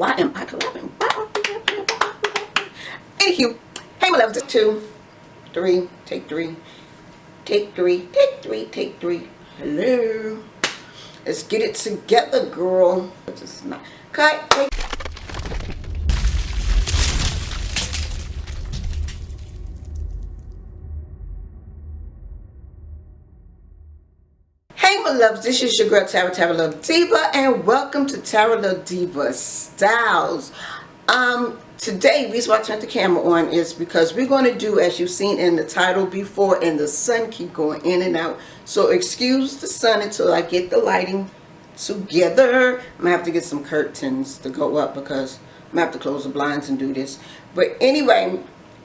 Why am I collabing? Anywho, hey my loves, 2, 3, take 3, take 3, take 3, take 3. Hello. Let's get it together, girl. This is not cut. Wait. Hey my loves, this is your girl Taraluvdiva, and welcome to Taraluvdiva Styles. Today, the reason why I turned the camera on is because we're going to do, as you've seen in the title before, and the sun keep going in and out. So excuse the sun until I get the lighting together. I'm going to have to get some curtains to go up because I'm going to have to close the blinds and do this. But anyway,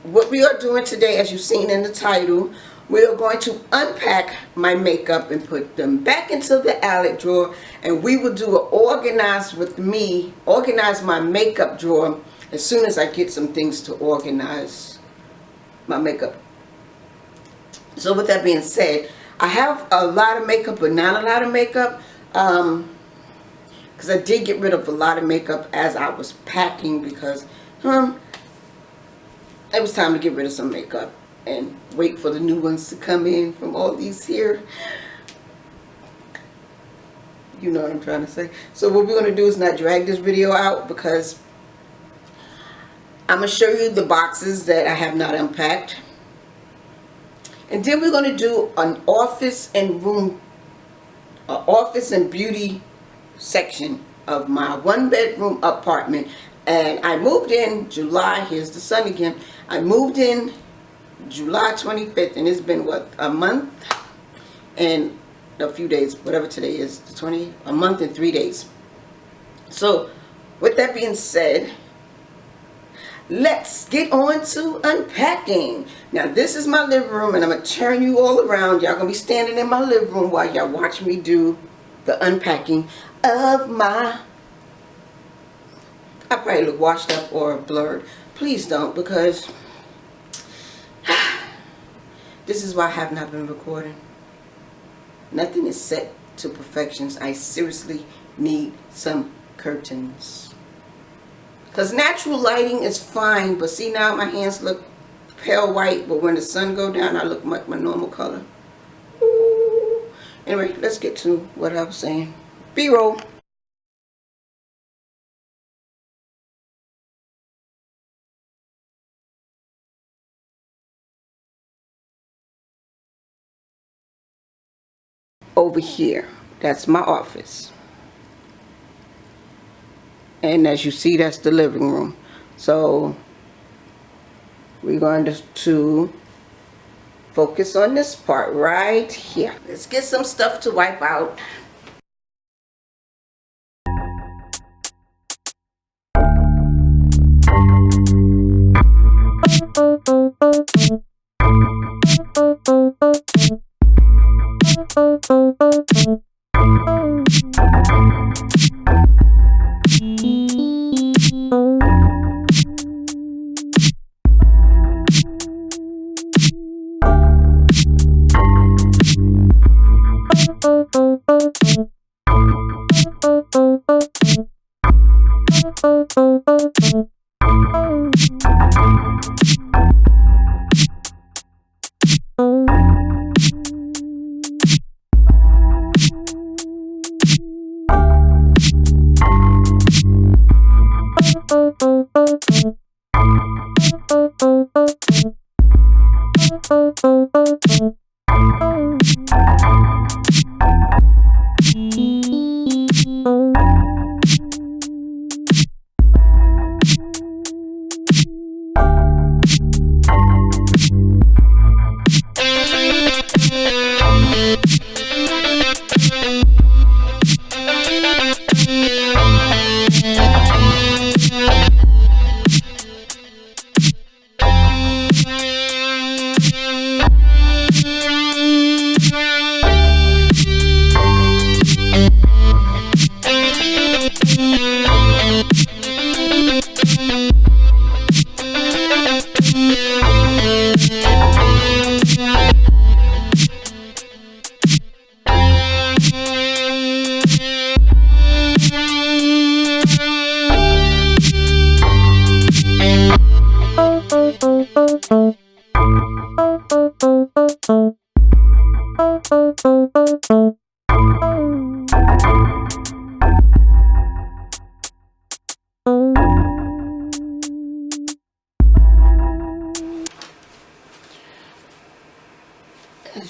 what we are doing today, as you've seen in the title, we are going to unpack my makeup and put them back into the alec drawer, and we will do an organize my makeup drawer as soon as I get some things to organize my makeup. So with that being said, I have a lot of makeup, but not a lot of makeup, because I did get rid of a lot of makeup as I was packing, because it was time to get rid of some makeup and wait for the new ones to come in from all these here. You know what I'm trying to say. So what we're going to do is not drag this video out, because I'm going to show you the boxes that I have not unpacked. And then we're going to do an office and beauty section of my 1-bedroom apartment. And I moved in July, here's the sun again. I moved in July 25th, and it's been what, a month and a few days, whatever today is, a month and 3 days. So with that being said, let's get on to unpacking. Now this is my living room, and I'm going to turn you all around. Y'all going to be standing in my living room while y'all watch me do the unpacking of my... I probably look washed up or blurred. Please don't, because this is why I have not been recording. Nothing is set to perfections. I seriously need some curtains. Because natural lighting is fine, but see now my hands look pale white, but when the sun go down I look like my normal color. Ooh. Anyway, let's get to what I was saying. B-roll. Over here, that's my office, and as you see, that's the living room. So we're going to focus on this part right here. Let's get some stuff to wipe out. Is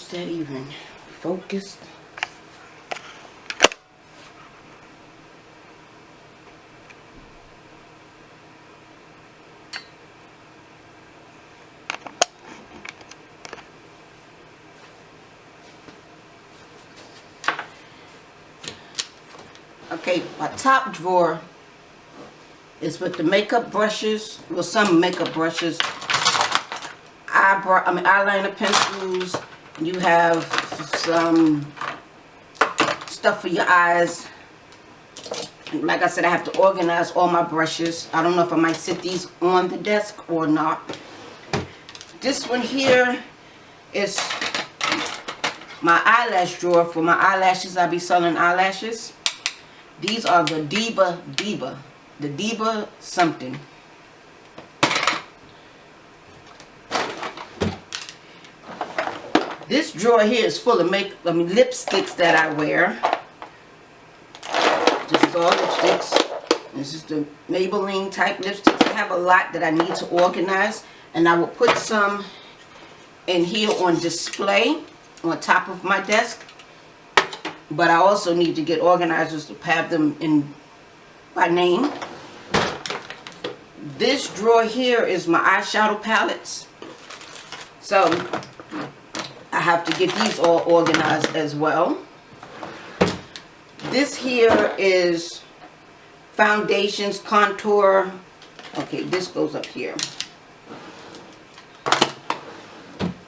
that even focused? Okay, my top drawer is with the makeup brushes, well, some makeup brushes, eyeliner pencils. You have some stuff for your eyes. Like I said, I have to organize all my brushes. I don't know if I might sit these on the desk or not. This one here is my eyelash drawer for my eyelashes. I'll be selling eyelashes. These are the the Diva something. This drawer here is full of lipsticks that I wear. This is all lipsticks. This is the Maybelline type lipsticks. I have a lot that I need to organize, and I will put some in here on display on top of my desk. But I also need to get organizers to have them in by name. This drawer here is my eyeshadow palettes. So I have to get these all organized as well. This here is foundations, contour. Okay, this goes up here.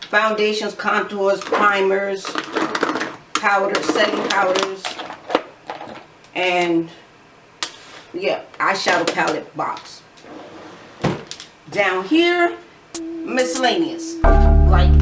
Foundations, contours, primers, powders, setting powders, and yeah, eyeshadow palette box. Down here, miscellaneous, like